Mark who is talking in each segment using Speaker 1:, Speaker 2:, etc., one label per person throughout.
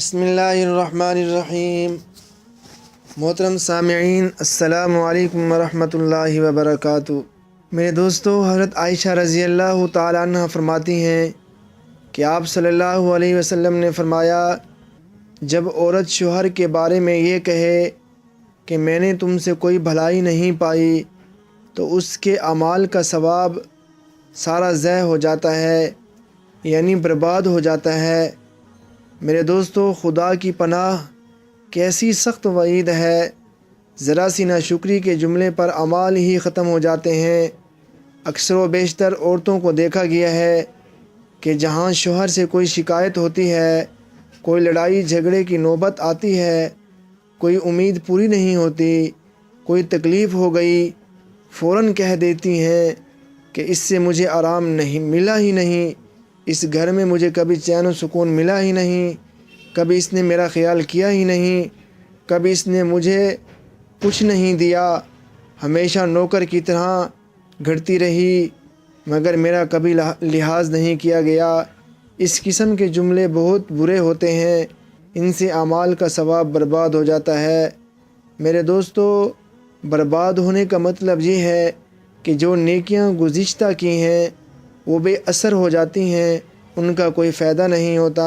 Speaker 1: بسم اللہ الرحمن الرحیم۔ محترم سامعین، السلام علیکم ورحمۃ اللہ وبرکاتہ۔ میرے دوستو، حضرت عائشہ رضی اللہ تعالیٰ عنہ فرماتی ہیں کہ آپ صلی اللہ علیہ وسلم نے فرمایا، جب عورت شوہر کے بارے میں یہ کہے کہ میں نے تم سے کوئی بھلائی نہیں پائی، تو اس کے اعمال کا ثواب سارا ضائع ہو جاتا ہے، یعنی برباد ہو جاتا ہے۔ میرے دوستو، خدا کی پناہ کیسی سخت وعید ہے۔ ذرا سی ناشکری کے جملے پر اعمال ہی ختم ہو جاتے ہیں۔ اکثر و بیشتر عورتوں کو دیکھا گیا ہے کہ جہاں شوہر سے کوئی شکایت ہوتی ہے، کوئی لڑائی جھگڑے کی نوبت آتی ہے، کوئی امید پوری نہیں ہوتی، کوئی تکلیف ہو گئی، فوراً کہہ دیتی ہیں کہ اس سے مجھے آرام نہیں ملا ہی نہیں، اس گھر میں مجھے کبھی چین و سکون ملا ہی نہیں، کبھی اس نے میرا خیال کیا ہی نہیں، کبھی اس نے مجھے کچھ نہیں دیا، ہمیشہ نوکر کی طرح گھڑتی رہی، مگر میرا کبھی لحاظ نہیں کیا گیا۔ اس قسم کے جملے بہت برے ہوتے ہیں، ان سے اعمال کا ثواب برباد ہو جاتا ہے۔ میرے دوستو، برباد ہونے کا مطلب یہ ہے کہ جو نیکیاں گزشتہ کی ہیں وہ بے اثر ہو جاتی ہیں، ان کا کوئی فائدہ نہیں ہوتا۔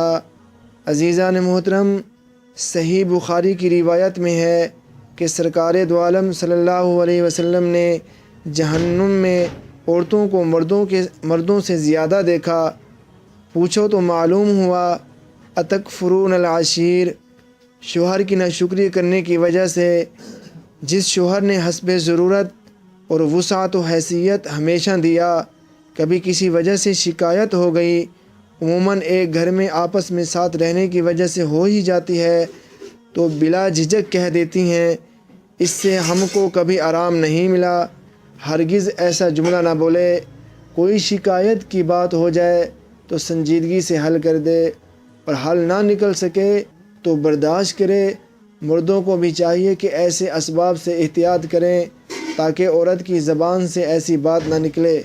Speaker 1: عزیزان محترم، صحیح بخاری کی روایت میں ہے کہ سرکار دو عالم صلی اللہ علیہ وسلم نے جہنم میں عورتوں کو مردوں سے زیادہ دیکھا۔ پوچھو تو معلوم ہوا، اتکفرون العشیر، شوہر کی ناشکری کرنے کی وجہ سے جس شوہر نے حسب ضرورت اور وسعت و حیثیت ہمیشہ دیا، کبھی کسی وجہ سے شکایت ہو گئی، عموماً ایک گھر میں آپس میں ساتھ رہنے کی وجہ سے ہو ہی جاتی ہے، تو بلا جھجک کہہ دیتی ہیں، اس سے ہم کو کبھی آرام نہیں ملا۔ ہرگز ایسا جملہ نہ بولے۔ کوئی شکایت کی بات ہو جائے تو سنجیدگی سے حل کر دے، اور حل نہ نکل سکے تو برداشت کرے۔ مردوں کو بھی چاہیے کہ ایسے اسباب سے احتیاط کریں تاکہ عورت کی زبان سے ایسی بات نہ نکلے۔